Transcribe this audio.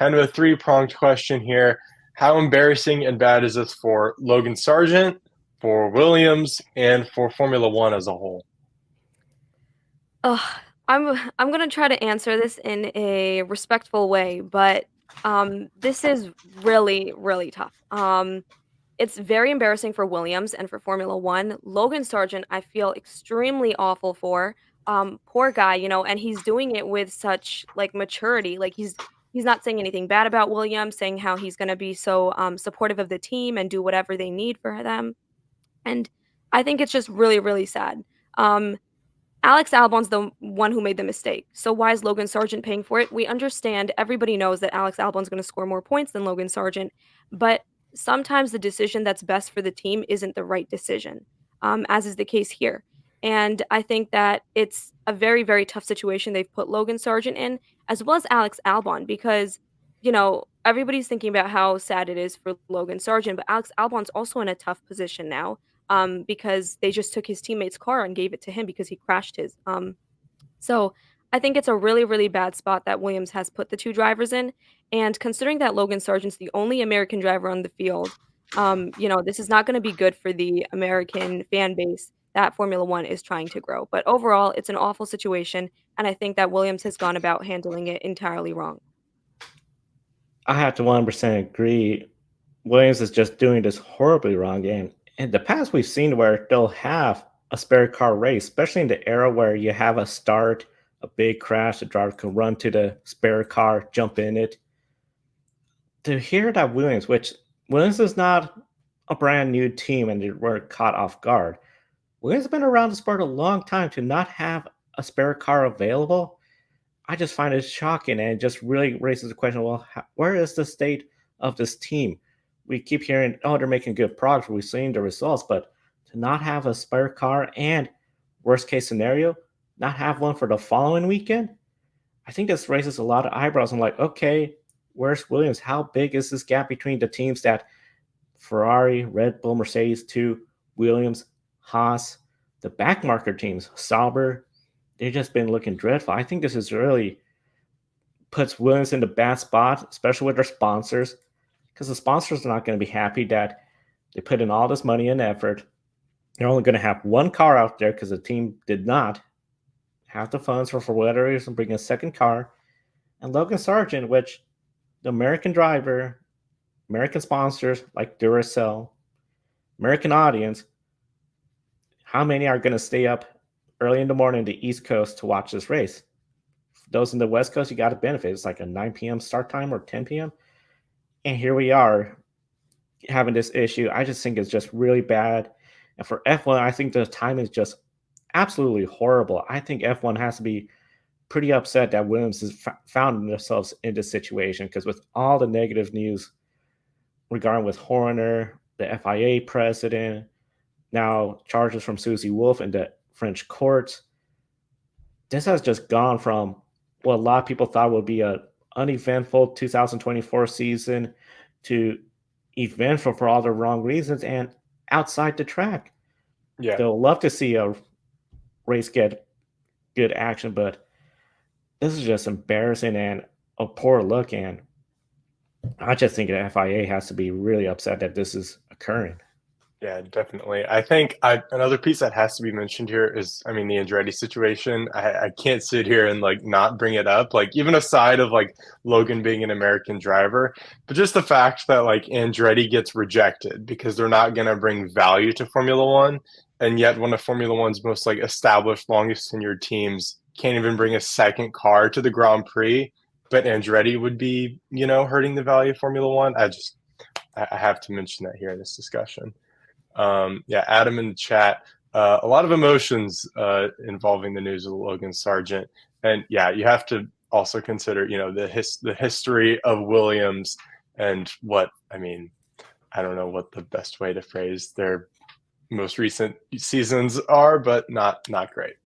kind of a three-pronged question here. How embarrassing and bad is this for Logan Sargeant, for Williams, and for Formula One as a whole? Ugh, I'm gonna try to answer this in a respectful way, but this is really, really tough. It's very embarrassing for Williams and for Formula One. Logan Sargent, I feel extremely awful for. Poor guy, and he's doing it with such like maturity. Like he's not saying anything bad about Williams, saying how he's gonna be so supportive of the team and do whatever they need for them. And I think it's just really, really sad. Um, Alex Albon's the one who made the mistake. So why is Logan Sargent paying for it? We understand, everybody knows that Alex Albon's going to score more points than Logan Sargent, but sometimes the decision that's best for the team isn't the right decision, as is the case here. And I think that it's a very, very tough situation they've put Logan Sargent in, as well as Alex Albon, because, everybody's thinking about how sad it is for Logan Sargent, but Alex Albon's also in a tough position now, because they just took his teammate's car and gave it to him because he crashed his. So I think it's a really, really bad spot that Williams has put the two drivers in. And considering that Logan Sargent's the only American driver on the field, this is not going to be good for the American fan base that Formula One is trying to grow. But overall, it's an awful situation. And I think that Williams has gone about handling it entirely wrong. I have to 100% agree. Williams is just doing this horribly wrong. And in the past, we've seen where they'll have a spare car race, especially in the era where you have a start, a big crash, the driver can run to the spare car, jump in it. To hear that Williams is not a brand new team and they were caught off guard. Williams has been around the sport a long time to not have a spare car available. I just find it shocking and it just really raises the question, well, where is the state of this team? We keep hearing, oh, they're making good progress. We've seen the results, but to not have a spare car and worst case scenario, not have one for the following weekend, I think this raises a lot of eyebrows. I'm like, okay, where's Williams? How big is this gap between the teams that Ferrari, Red Bull, Mercedes, to Williams, Haas, the backmarker teams, Sauber, they've just been looking dreadful. I think this is really puts Williams in the bad spot, especially with their sponsors, because the sponsors are not going to be happy that they put in all this money and effort. They're only going to have one car out there because the team did not have the funds for whatever reason bring a second car. And Logan Sargent, which the American driver, American sponsors like Duracell, American audience, how many are going to stay up early in the morning on the East Coast to watch this race? Those in the West Coast, you got to benefit. It's like a 9 p.m. start time or 10 p.m. And here we are having this issue. I just think it's just really bad. And for F1, I think the time is just absolutely horrible. I think F1 has to be pretty upset that Williams has found themselves in this situation because with all the negative news regarding with Horner, the FIA president, now charges from Susie Wolf in the French courts, this has just gone from what a lot of people thought would be an uneventful 2024 season to eventful for all the wrong reasons and outside the track. Yeah. They'll love to see a race get good action, but this is just embarrassing and a poor look. And I just think the FIA has to be really upset that this is occurring. Yeah, definitely. I think another piece that has to be mentioned here is, I mean, the Andretti situation. I can't sit here and like not bring it up, like even aside of like Logan being an American driver, but just the fact that like Andretti gets rejected because they're not going to bring value to Formula One, and yet one of Formula One's most like established, longest tenured teams can't even bring a second car to the Grand Prix, but Andretti would be, hurting the value of Formula One. I have to mention that here in this discussion. Yeah, Adam in the chat. A lot of emotions involving the news of Logan Sargent, and yeah, you have to also consider, the history of Williams and what I mean. I don't know what the best way to phrase their most recent seasons are, but not great.